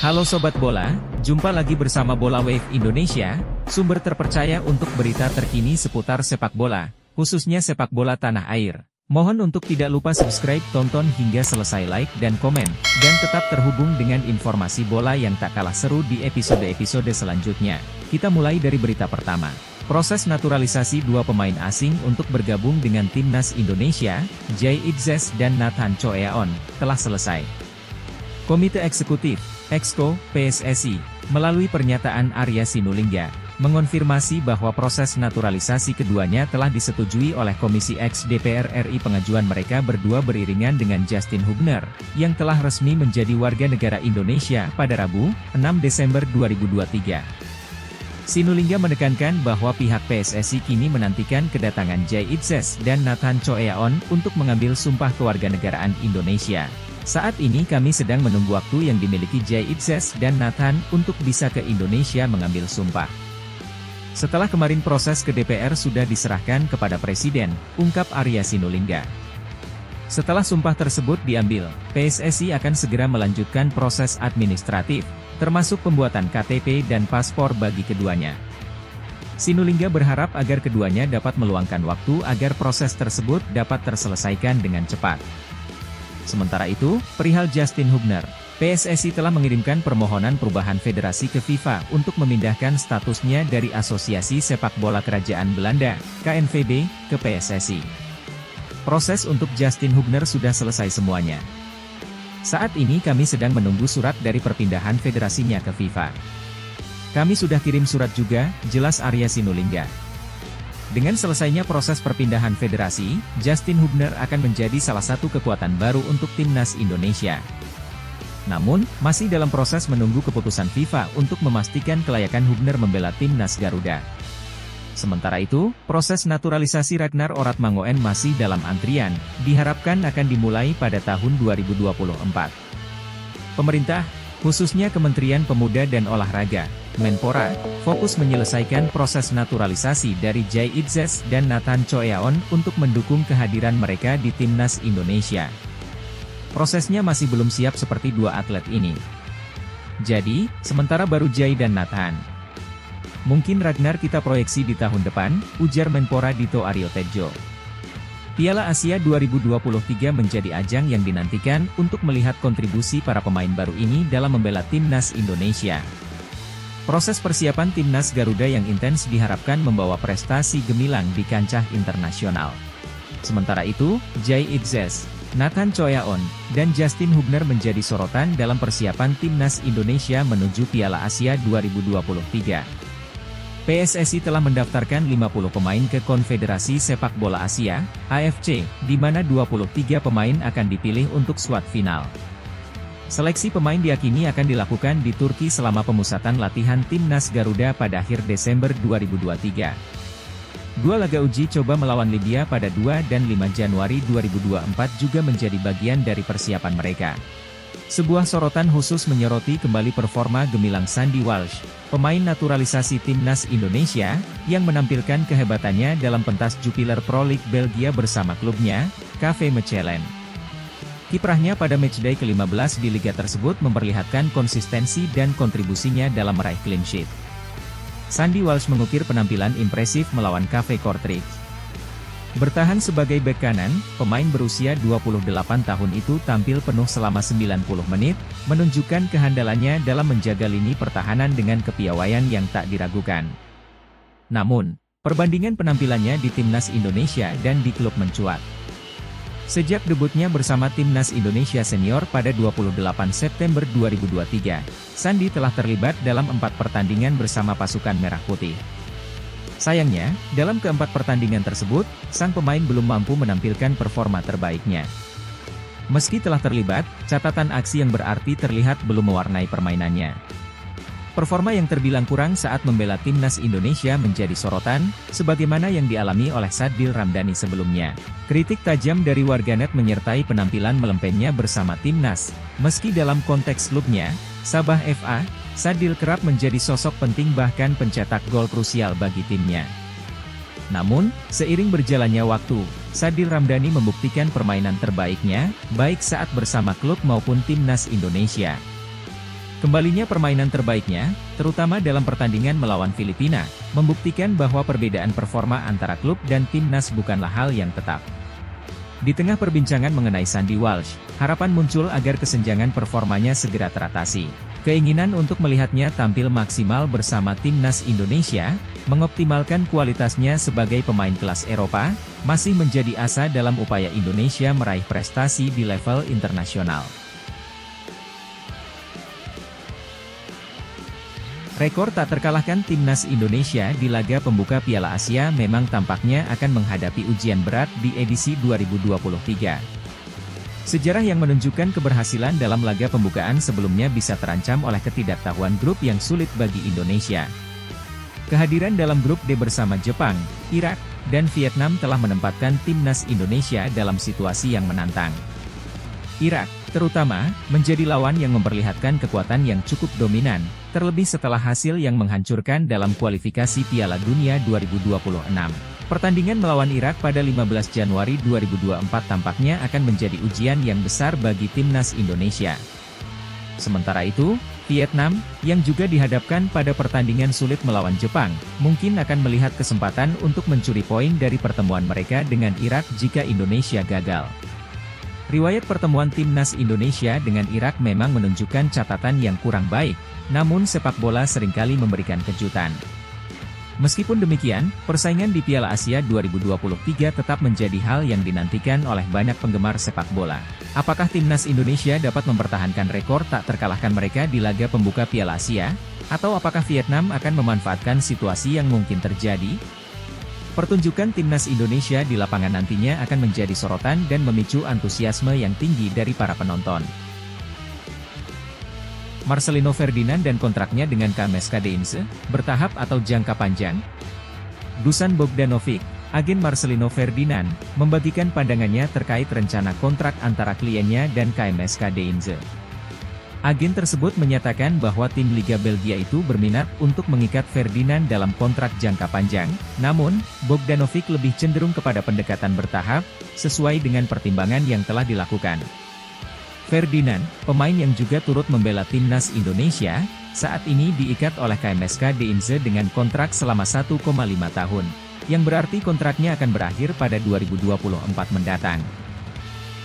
Halo Sobat Bola, jumpa lagi bersama Bola Wave Indonesia, sumber terpercaya untuk berita terkini seputar sepak bola, khususnya sepak bola tanah air. Mohon untuk tidak lupa subscribe, tonton hingga selesai, like dan komen, dan tetap terhubung dengan informasi bola yang tak kalah seru di episode-episode selanjutnya. Kita mulai dari berita pertama. Proses naturalisasi dua pemain asing untuk bergabung dengan Timnas Indonesia, Jay Itzes dan Nathan Choeaon, telah selesai. Komite Eksekutif Exco, PSSI, melalui pernyataan Arya Sinulinga, mengonfirmasi bahwa proses naturalisasi keduanya telah disetujui oleh Komisi X DPR RI. Pengajuan mereka berdua beriringan dengan Justin Hubner, yang telah resmi menjadi warga negara Indonesia pada Rabu, 6 Desember 2023. Sinulinga menekankan bahwa pihak PSSI kini menantikan kedatangan Jay Itzes dan Nathan Choeaon untuk mengambil sumpah kewarganegaraan Indonesia. Saat ini kami sedang menunggu waktu yang dimiliki Jay Itzes dan Nathan untuk bisa ke Indonesia mengambil sumpah. Setelah kemarin proses ke DPR sudah diserahkan kepada Presiden, ungkap Arya Sinulinga. Setelah sumpah tersebut diambil, PSSI akan segera melanjutkan proses administratif, termasuk pembuatan KTP dan paspor bagi keduanya. Sinulinga berharap agar keduanya dapat meluangkan waktu agar proses tersebut dapat terselesaikan dengan cepat. Sementara itu, perihal Justin Hubner, PSSI telah mengirimkan permohonan perubahan federasi ke FIFA untuk memindahkan statusnya dari Asosiasi Sepak Bola Kerajaan Belanda, KNVB, ke PSSI. Proses untuk Justin Hubner sudah selesai semuanya. Saat ini kami sedang menunggu surat dari perpindahan federasinya ke FIFA. Kami sudah kirim surat juga, jelas Arya Sinulinga. Dengan selesainya proses perpindahan federasi, Justin Hubner akan menjadi salah satu kekuatan baru untuk Timnas Indonesia. Namun, masih dalam proses menunggu keputusan FIFA untuk memastikan kelayakan Hubner membela Timnas Garuda. Sementara itu, proses naturalisasi Ragnar Oratmangoen masih dalam antrian, diharapkan akan dimulai pada tahun 2024. Pemerintah, khususnya Kementerian Pemuda dan Olahraga, Menpora, fokus menyelesaikan proses naturalisasi dari Jay Itzes dan Nathan Choeaon untuk mendukung kehadiran mereka di Timnas Indonesia. Prosesnya masih belum siap seperti dua atlet ini. Jadi, sementara baru Jay dan Nathan. Mungkin Ragnar kita proyeksi di tahun depan, ujar Menpora Dito Aryo Tejo. Piala Asia 2023 menjadi ajang yang dinantikan untuk melihat kontribusi para pemain baru ini dalam membela Timnas Indonesia. Proses persiapan Timnas Garuda yang intens diharapkan membawa prestasi gemilang di kancah internasional. Sementara itu, Jay Itzes, Nathan Choeaon, dan Justin Hubner menjadi sorotan dalam persiapan Timnas Indonesia menuju Piala Asia 2023. PSSI telah mendaftarkan 50 pemain ke Konfederasi Sepak Bola Asia, AFC, di mana 23 pemain akan dipilih untuk skuad final. Seleksi pemain diyakini akan dilakukan di Turki selama pemusatan latihan Timnas Garuda pada akhir Desember 2023. Dua laga uji coba melawan Libya pada 2 dan 5 Januari 2024 juga menjadi bagian dari persiapan mereka. Sebuah sorotan khusus menyoroti kembali performa gemilang Sandy Walsh, pemain naturalisasi Timnas Indonesia, yang menampilkan kehebatannya dalam pentas Jupiler Pro League Belgia bersama klubnya, KV Mechelen. Kiprahnya pada matchday ke-15 di liga tersebut memperlihatkan konsistensi dan kontribusinya dalam meraih clean sheet. Sandy Walsh mengukir penampilan impresif melawan KV Kortrijk. Bertahan sebagai bek kanan, pemain berusia 28 tahun itu tampil penuh selama 90 menit, menunjukkan kehandalannya dalam menjaga lini pertahanan dengan kepiawaian yang tak diragukan. Namun, perbandingan penampilannya di Timnas Indonesia dan di klub mencuat. Sejak debutnya bersama Timnas Indonesia Senior pada 28 September 2023, Sandy telah terlibat dalam 4 pertandingan bersama pasukan Merah Putih. Sayangnya, dalam keempat pertandingan tersebut, sang pemain belum mampu menampilkan performa terbaiknya. Meski telah terlibat, catatan aksi yang berarti terlihat belum mewarnai permainannya. Performa yang terbilang kurang saat membela Timnas Indonesia menjadi sorotan, sebagaimana yang dialami oleh Sadil Ramdhani sebelumnya. Kritik tajam dari warganet menyertai penampilan melempennya bersama Timnas. Meski dalam konteks klubnya, Sabah FA, Sadil kerap menjadi sosok penting bahkan pencetak gol krusial bagi timnya. Namun, seiring berjalannya waktu, Sadil Ramdhani membuktikan permainan terbaiknya, baik saat bersama klub maupun Timnas Indonesia. Kembalinya permainan terbaiknya, terutama dalam pertandingan melawan Filipina, membuktikan bahwa perbedaan performa antara klub dan timnas bukanlah hal yang tetap. Di tengah perbincangan mengenai Sandy Walsh, harapan muncul agar kesenjangan performanya segera teratasi. Keinginan untuk melihatnya tampil maksimal bersama timnas Indonesia, mengoptimalkan kualitasnya sebagai pemain kelas Eropa, masih menjadi asa dalam upaya Indonesia meraih prestasi di level internasional. Rekor tak terkalahkan timnas Indonesia di laga pembuka Piala Asia memang tampaknya akan menghadapi ujian berat di edisi 2023. Sejarah yang menunjukkan keberhasilan dalam laga pembukaan sebelumnya bisa terancam oleh ketidaktahuan grup yang sulit bagi Indonesia. Kehadiran dalam grup D bersama Jepang, Irak, dan Vietnam telah menempatkan timnas Indonesia dalam situasi yang menantang. Irak, terutama, menjadi lawan yang memperlihatkan kekuatan yang cukup dominan, terlebih setelah hasil yang menghancurkan dalam kualifikasi Piala Dunia 2026. Pertandingan melawan Irak pada 15 Januari 2024 tampaknya akan menjadi ujian yang besar bagi timnas Indonesia. Sementara itu, Vietnam, yang juga dihadapkan pada pertandingan sulit melawan Jepang, mungkin akan melihat kesempatan untuk mencuri poin dari pertemuan mereka dengan Irak jika Indonesia gagal. Riwayat pertemuan timnas Indonesia dengan Irak memang menunjukkan catatan yang kurang baik, namun sepak bola seringkali memberikan kejutan. Meskipun demikian, persaingan di Piala Asia 2023 tetap menjadi hal yang dinantikan oleh banyak penggemar sepak bola. Apakah timnas Indonesia dapat mempertahankan rekor tak terkalahkan mereka di laga pembuka Piala Asia? Atau apakah Vietnam akan memanfaatkan situasi yang mungkin terjadi? Pertunjukan timnas Indonesia di lapangan nantinya akan menjadi sorotan dan memicu antusiasme yang tinggi dari para penonton. Marcelino Ferdinand dan kontraknya dengan KMSK Deinze, bertahap atau jangka panjang? Dusan Bogdanovic, agen Marcelino Ferdinand, membagikan pandangannya terkait rencana kontrak antara kliennya dan KMSK Deinze. Agen tersebut menyatakan bahwa tim Liga Belgia itu berminat untuk mengikat Ferdinand dalam kontrak jangka panjang, namun, Bogdanovic lebih cenderung kepada pendekatan bertahap, sesuai dengan pertimbangan yang telah dilakukan. Ferdinand, pemain yang juga turut membela timnas Indonesia, saat ini diikat oleh KMSK Deinze dengan kontrak selama 1,5 tahun, yang berarti kontraknya akan berakhir pada 2024 mendatang.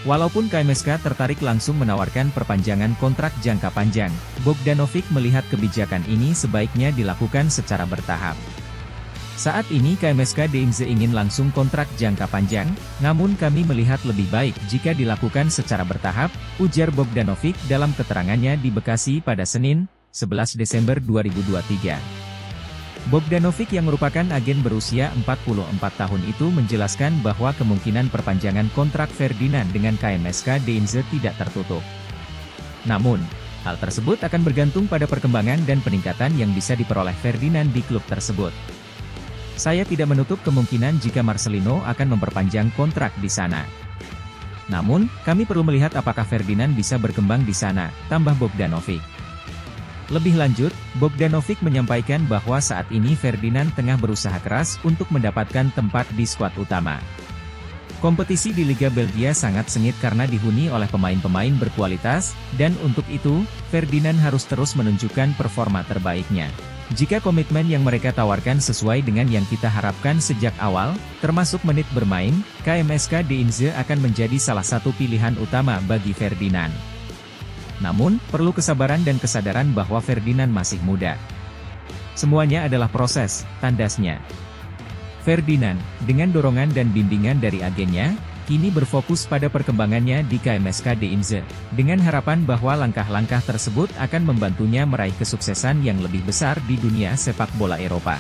Walaupun KMSK tertarik langsung menawarkan perpanjangan kontrak jangka panjang, Bogdanovic melihat kebijakan ini sebaiknya dilakukan secara bertahap. Saat ini KMSK Deinze ingin langsung kontrak jangka panjang, namun kami melihat lebih baik jika dilakukan secara bertahap, ujar Bogdanovic dalam keterangannya di Bekasi pada Senin, 11 Desember 2023. Bogdanovic yang merupakan agen berusia 44 tahun itu menjelaskan bahwa kemungkinan perpanjangan kontrak Ferdinand dengan KMSK Deinze tidak tertutup. Namun, hal tersebut akan bergantung pada perkembangan dan peningkatan yang bisa diperoleh Ferdinand di klub tersebut. Saya tidak menutup kemungkinan jika Marcelino akan memperpanjang kontrak di sana. Namun, kami perlu melihat apakah Ferdinand bisa berkembang di sana, tambah Bogdanovic. Lebih lanjut, Bogdanovic menyampaikan bahwa saat ini Ferdinand tengah berusaha keras untuk mendapatkan tempat di skuad utama. Kompetisi di Liga Belgia sangat sengit karena dihuni oleh pemain-pemain berkualitas, dan untuk itu, Ferdinand harus terus menunjukkan performa terbaiknya. Jika komitmen yang mereka tawarkan sesuai dengan yang kita harapkan sejak awal, termasuk menit bermain, KMSK Deinze akan menjadi salah satu pilihan utama bagi Ferdinand. Namun, perlu kesabaran dan kesadaran bahwa Ferdinand masih muda. Semuanya adalah proses, tandasnya. Ferdinand, dengan dorongan dan bimbingan dari agennya, kini berfokus pada perkembangannya di KMSK Deinze, dengan harapan bahwa langkah-langkah tersebut akan membantunya meraih kesuksesan yang lebih besar di dunia sepak bola Eropa.